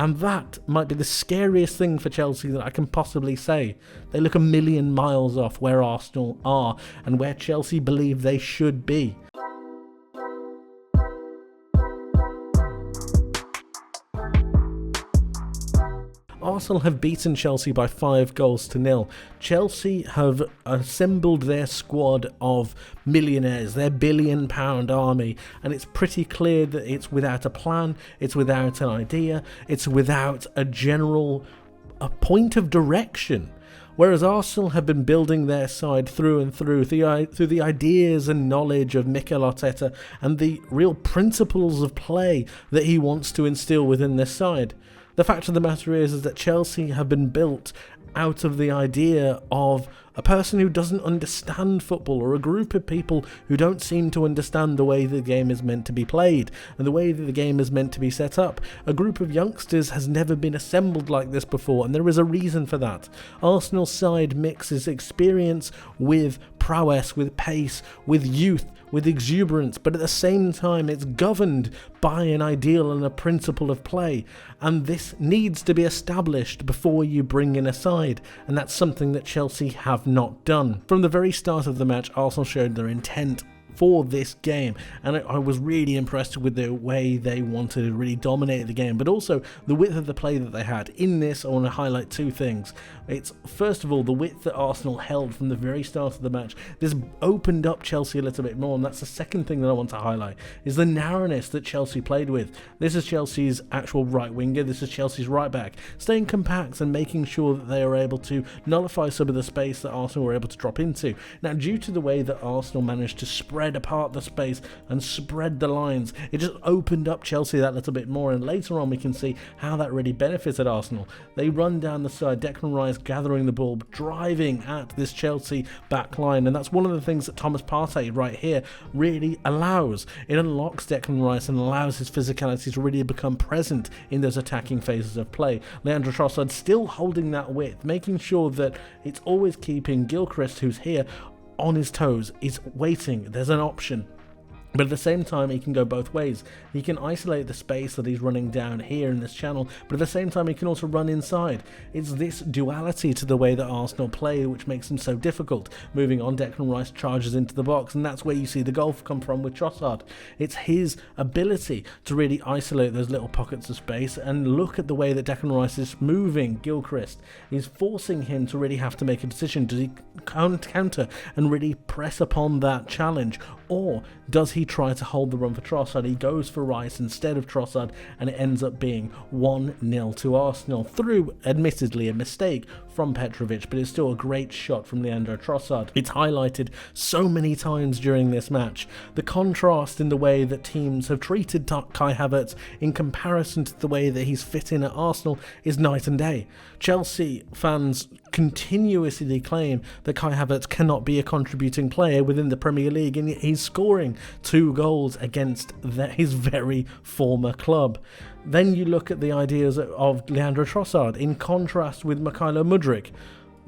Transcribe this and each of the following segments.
And that might be the scariest thing for Chelsea that I can possibly say. They look a million miles off where Arsenal are and where Chelsea believe they should be. Arsenal have beaten Chelsea by 5-0. Chelsea have assembled their squad of millionaires, their billion-pound army, and it's pretty clear that it's without a plan, it's without an idea, it's without a point of direction. Whereas Arsenal have been building their side through and through the ideas and knowledge of Mikel Arteta and the real principles of play that he wants to instill within this side. The fact of the matter is that Chelsea have been built out of the idea of a person who doesn't understand football, or a group of people who don't seem to understand the way the game is meant to be played and the way that the game is meant to be set up. A group of youngsters has never been assembled like this before, and there is a reason for that. Arsenal's side mixes experience with prowess, with pace, with youth, with exuberance, but at the same time it's governed by an ideal and a principle of play, and this needs to be established before you bring in a side, and that's something that Chelsea have not done. From the very start of the match, Arsenal showed their intent for this game, and I was really impressed with the way they wanted to really dominate the game, but also the width of the play that they had. In this, I want to highlight two things. It's first of all the width that Arsenal held from the very start of the match. This opened up Chelsea a little bit more, and that's the second thing that I want to highlight, is the narrowness that Chelsea played with. This is Chelsea's actual right winger, this is Chelsea's right back, staying compact and making sure that they are able to nullify some of the space that Arsenal were able to drop into. Now, due to the way that Arsenal managed to spread apart the space and spread the lines, it just opened up Chelsea that little bit more, and later on we can see how that really benefited Arsenal. They run down the side, Declan Rice gathering the ball, driving at this Chelsea back line, and that's one of the things that Thomas Partey right here really allows. It unlocks Declan Rice and allows his physicality to really become present in those attacking phases of play. Leandro Trossard still holding that width, making sure that it's always keeping Gilchrist, who's here, on his toes, is waiting. There's an option. But at the same time, he can go both ways. He can isolate the space that he's running down here in this channel, but at the same time, he can also run inside. It's this duality to the way that Arsenal play which makes them so difficult. Moving on, Declan Rice charges into the box, and that's where you see the goal come from with Trossard. It's his ability to really isolate those little pockets of space, and look at the way that Declan Rice is moving Gilchrist. He's forcing him to really have to make a decision. Does he counter and really press upon that challenge, or does he try to hold the run for Trossard? He goes for Rice instead of Trossard, and it ends up being 1-0 to Arsenal through, admittedly, a mistake from Petrovic, but it's still a great shot from Leandro Trossard. It's highlighted so many times during this match. The contrast in the way that teams have treated Kai Havertz in comparison to the way that he's fit in at Arsenal is night and day. Chelsea fans continuously claim that Kai Havertz cannot be a contributing player within the Premier League, and he's scoring 2 goals against his very former club. Then you look at the ideas of Leandro Trossard in contrast with Mykhailo Mudryk.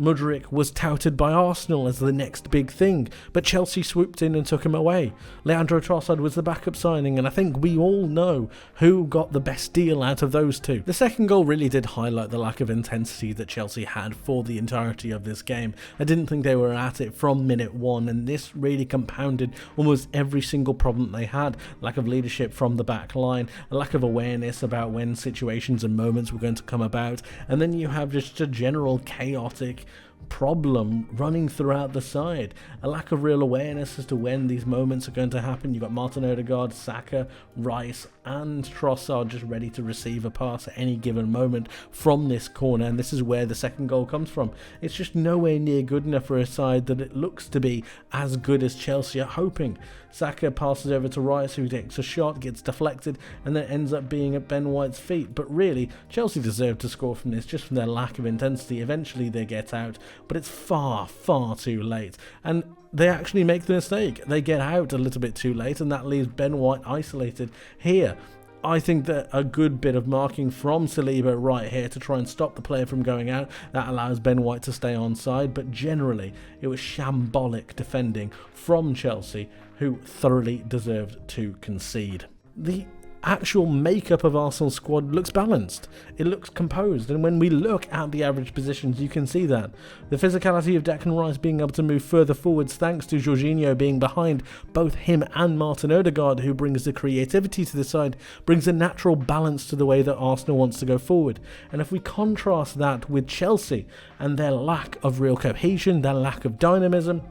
Mudryk was touted by Arsenal as the next big thing, but Chelsea swooped in and took him away. Leandro Trossard was the backup signing, and I think we all know who got the best deal out of those two. The second goal really did highlight the lack of intensity that Chelsea had for the entirety of this game. I didn't think they were at it from minute 1, and this really compounded almost every single problem they had. Lack of leadership from the back line, a lack of awareness about when situations and moments were going to come about, and then you have just a general chaotic problem running throughout the side. A lack of real awareness as to when these moments are going to happen. You've got Martin Odegaard, Saka, Rice and Trossard just ready to receive a pass at any given moment from this corner, and this is where the second goal comes from. It's just nowhere near good enough for a side that it looks to be as good as Chelsea are hoping. Saka passes over to Rice, who takes a shot, gets deflected, and then ends up being at Ben White's feet. But really, Chelsea deserved to score from this just from their lack of intensity. Eventually they get out, but it's far, far too late. And they actually make the mistake. They get out a little bit too late, and that leaves Ben White isolated here. I think that a good bit of marking from Saliba right here to try and stop the player from going out, that allows Ben White to stay onside, but generally it was shambolic defending from Chelsea, who thoroughly deserved to concede. The actual makeup of Arsenal's squad looks balanced. It looks composed, and when we look at the average positions, you can see that. The physicality of Declan Rice being able to move further forwards thanks to Jorginho being behind both him and Martin Odegaard, who brings the creativity to the side, brings a natural balance to the way that Arsenal wants to go forward. And if we contrast that with Chelsea and their lack of real cohesion, their lack of dynamism,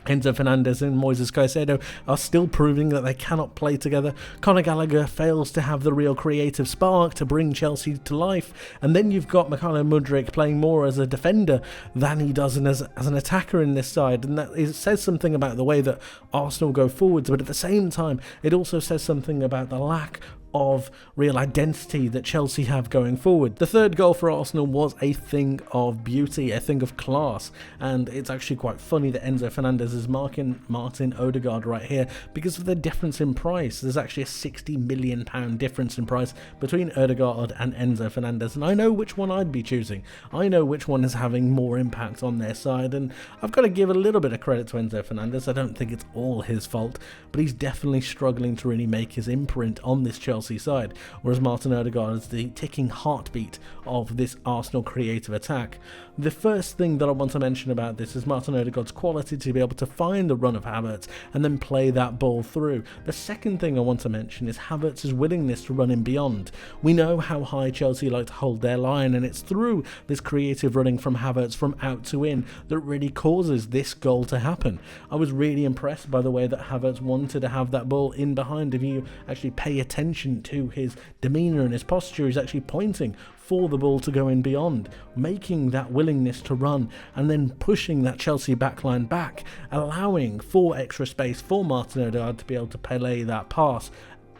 Enzo Fernandez and Moises Caicedo are still proving that they cannot play together. Conor Gallagher fails to have the real creative spark to bring Chelsea to life. And then you've got Mykhailo Mudryk playing more as a defender than he does as an attacker in this side. And it says something about the way that Arsenal go forwards. But at the same time, it also says something about the lack of real identity that Chelsea have going forward. The third goal for Arsenal was a thing of beauty, a thing of class, and it's actually quite funny that Enzo Fernandez is marking Martin Odegaard right here because of the difference in price. There's actually a £60 million difference in price between Odegaard and Enzo Fernandez, and I know which one I'd be choosing. I know which one is having more impact on their side, and I've got to give a little bit of credit to Enzo Fernandez. I don't think it's all his fault, but he's definitely struggling to really make his imprint on this Chelsea side, whereas Martin Odegaard is the ticking heartbeat of this Arsenal creative attack. The first thing that I want to mention about this is Martin Odegaard's quality to be able to find the run of Havertz and then play that ball through. The second thing I want to mention is Havertz's willingness to run in beyond. We know how high Chelsea like to hold their line, and it's through this creative running from Havertz from out to in that really causes this goal to happen. I was really impressed by the way that Havertz wanted to have that ball in behind. If you actually pay attention to his demeanour and his posture, he's actually pointing for the ball to go in beyond, making that willingness to run and then pushing that Chelsea backline back, allowing for extra space for Martin Odegaard to be able to play that pass.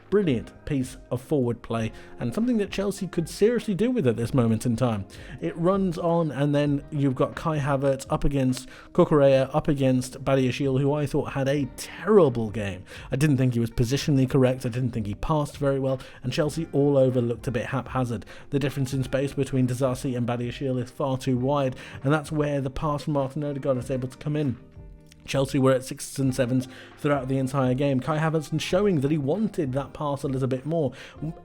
Brilliant piece of forward play, and something that Chelsea could seriously do with at this moment in time. It runs on, and then you've got Kai Havertz up against Cucurella, up against Badiashile, who I thought had a terrible game. I didn't think he was positionally correct, I didn't think he passed very well, and Chelsea all over looked a bit haphazard. The difference in space between Disasi and Badiashile is far too wide, and that's where the pass from Martin Odegaard is able to come in. Chelsea were at 6s and 7s throughout the entire game. Kai Havertz showing that he wanted that pass a little bit more,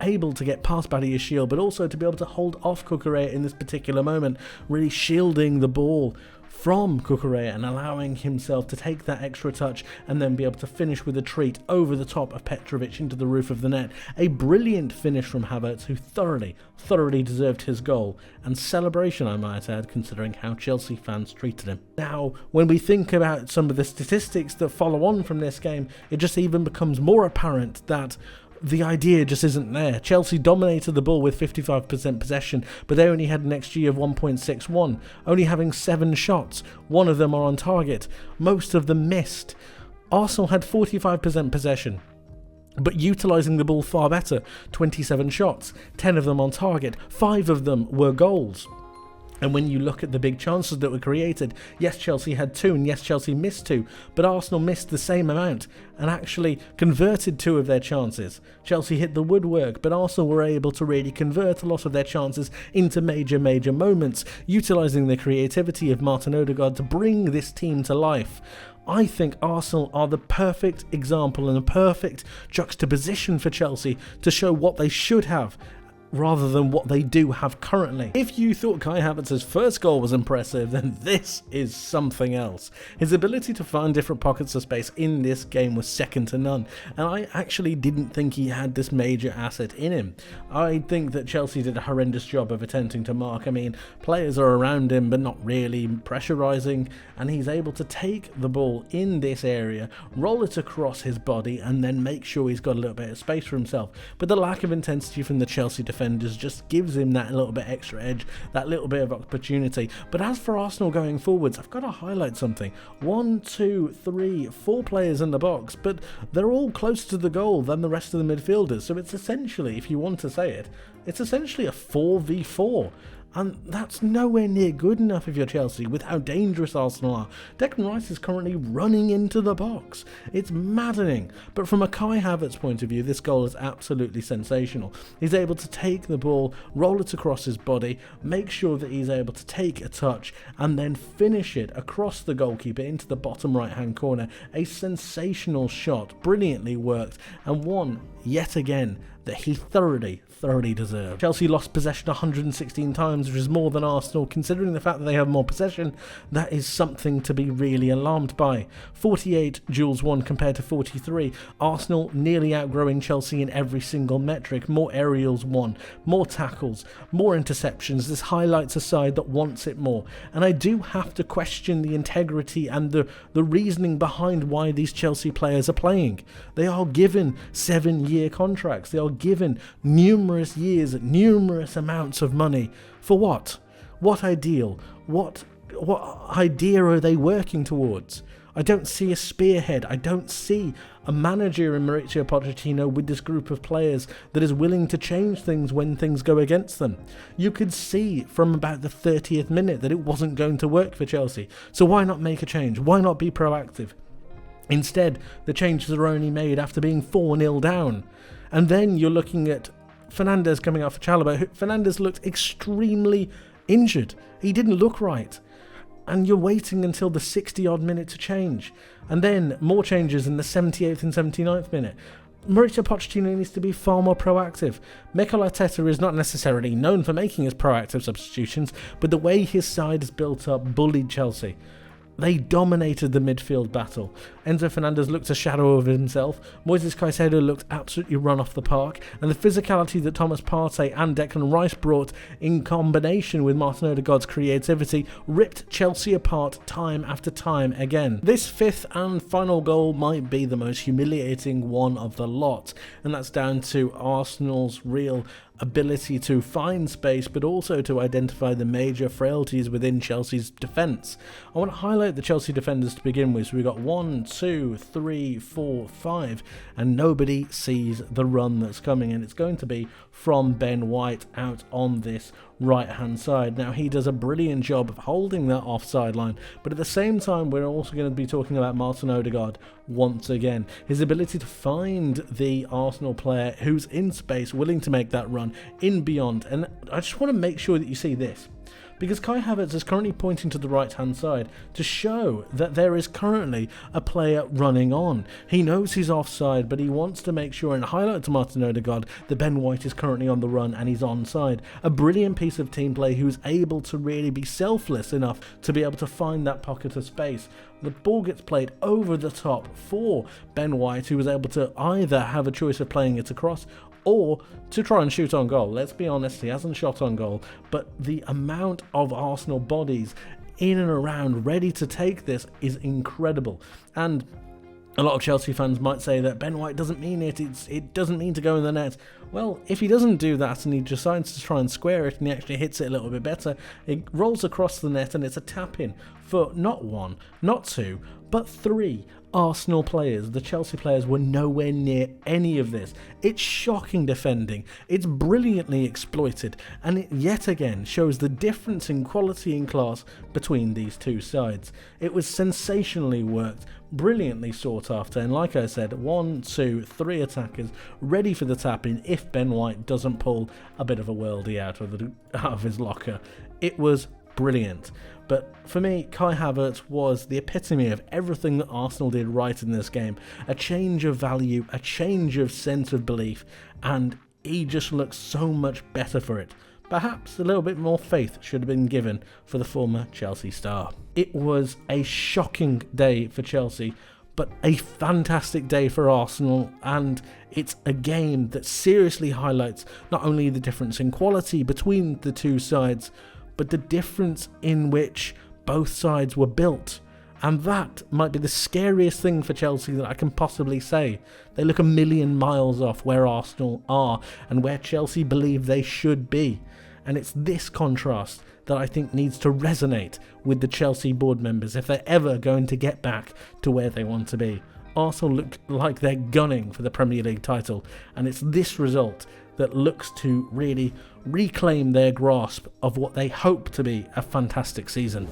able to get past Badiashile, but also to be able to hold off Cucurella in this particular moment, really shielding the ball from Cucurella and allowing himself to take that extra touch and then be able to finish with a treat over the top of Petrovic into the roof of the net. A brilliant finish from Havertz, who thoroughly deserved his goal, and celebration, I might add, considering how Chelsea fans treated him. Now, when we think about some of the statistics that follow on from this game, it just even becomes more apparent that the idea just isn't there. Chelsea dominated the ball with 55% possession, but they only had an XG of 1.61, only having 7 shots. 1 of them are on target. Most of them missed. Arsenal had 45% possession, but utilising the ball far better. 27 shots, 10 of them on target, 5 of them were goals. And when you look at the big chances that were created, yes, Chelsea had 2, and yes, Chelsea missed 2, but Arsenal missed the same amount and actually converted 2 of their chances. Chelsea hit the woodwork, but Arsenal were able to really convert a lot of their chances into major moments, utilising the creativity of Martin Odegaard to bring this team to life. I think Arsenal are the perfect example and the perfect juxtaposition for Chelsea to show what they should have, rather than what they do have currently. If you thought Kai Havertz's first goal was impressive, then this is something else. His ability to find different pockets of space in this game was second to none, and I actually didn't think he had this major asset in him. I think that Chelsea did a horrendous job of attempting to mark. I mean, players are around him but not really pressurising, and he's able to take the ball in this area, roll it across his body, and then make sure he's got a little bit of space for himself. But the lack of intensity from the Chelsea defenders just gives him that little bit extra edge, that little bit of opportunity. But as for Arsenal going forwards, I've got to highlight something. 1, 2, 3, 4 players in the box, but they're all closer to the goal than the rest of the midfielders. So it's essentially, if you want to say it, it's essentially a 4v4. And that's nowhere near good enough if you're Chelsea, with how dangerous Arsenal are. Declan Rice is currently running into the box. It's maddening. But from a Kai Havertz point of view, this goal is absolutely sensational. He's able to take the ball, roll it across his body, make sure that he's able to take a touch, and then finish it across the goalkeeper into the bottom right-hand corner. A sensational shot, brilliantly worked, and one, yet again, that he thoroughly deserved. Chelsea lost possession 116 times, which is more than Arsenal. Considering the fact that they have more possession, that is something to be really alarmed by. 48 duels won compared to 43. Arsenal nearly outgrowing Chelsea in every single metric. More aerials won, more tackles, more interceptions. This highlights a side that wants it more. And I do have to question the integrity and the reasoning behind why these Chelsea players are playing. They are given 7-year contracts. They are given numerous years, numerous amounts of money. For what? What ideal? What idea are they working towards? I don't see a spearhead. I don't see a manager in Mauricio Pochettino with this group of players that is willing to change things when things go against them. You could see from about the 30th minute that it wasn't going to work for Chelsea. So why not make a change? Why not be proactive? Instead, the changes are only made after being 4-0 down. And then you're looking at Fernandes coming out for Chalobah. Fernandes looked extremely injured. He didn't look right. And you're waiting until the 60-odd minute to change. And then more changes in the 78th and 79th minute. Mauricio Pochettino needs to be far more proactive. Mikel Arteta is not necessarily known for making his proactive substitutions, but the way his side is built up bullied Chelsea. They dominated the midfield battle. Enzo Fernandez looked a shadow of himself. Moises Caicedo looked absolutely run off the park. And the physicality that Thomas Partey and Declan Rice brought in combination with Martin Odegaard's creativity ripped Chelsea apart time after time again. This fifth and final goal might be the most humiliating one of the lot. And that's down to Arsenal's real ability to find space, but also to identify the major frailties within Chelsea's defence. I want to highlight the Chelsea defenders to begin with. So we've got 1, 2, 3, 4, 5, and nobody sees the run that's coming, and it's going to be from Ben White out on this right hand side. Now he does a brilliant job of holding that offside line, but at the same time we're also going to be talking about Martin Odegaard once again. His ability to find the Arsenal player who's in space, willing to make that run in beyond. And I just want to make sure that you see this, because Kai Havertz is currently pointing to the right hand side to show that there is currently a player running on. He knows he's offside, but he wants to make sure and highlight to Martin Odegaard that Ben White is currently on the run and he's onside. A brilliant piece of team play, who's able to really be selfless enough to be able to find that pocket of space. The ball gets played over the top for Ben White, who was able to either have a choice of playing it across or to try and shoot on goal. Let's be honest, he hasn't shot on goal, but the amount of Arsenal bodies in and around ready to take this is incredible. And a lot of Chelsea fans might say that Ben White doesn't mean it, it doesn't mean to go in the net. Well, if he doesn't do that and he decides to try and square it and he actually hits it a little bit better, it rolls across the net and it's a tap-in for not 1, not 2, but 3 Arsenal players. The Chelsea players were nowhere near any of this. It's shocking defending, it's brilliantly exploited, and it yet again shows the difference in quality and class between these two sides. It was sensationally worked, brilliantly sought after, and like I said, 1, 2, 3 attackers ready for the tap-in if Ben White doesn't pull a bit of a worldie out of his locker. It was brilliant. But for me, Kai Havertz was the epitome of everything that Arsenal did right in this game. A change of value, a change of sense of belief, and he just looks so much better for it. Perhaps a little bit more faith should have been given for the former Chelsea star. It was a shocking day for Chelsea, but a fantastic day for Arsenal, and it's a game that seriously highlights not only the difference in quality between the two sides, but the difference in which both sides were built. And that might be the scariest thing for Chelsea that I can possibly say. They look a million miles off where Arsenal are and where Chelsea believe they should be. And it's this contrast that I think needs to resonate with the Chelsea board members if they're ever going to get back to where they want to be. Arsenal look like they're gunning for the Premier League title, and it's this result that looks to really reclaim their grasp of what they hope to be a fantastic season.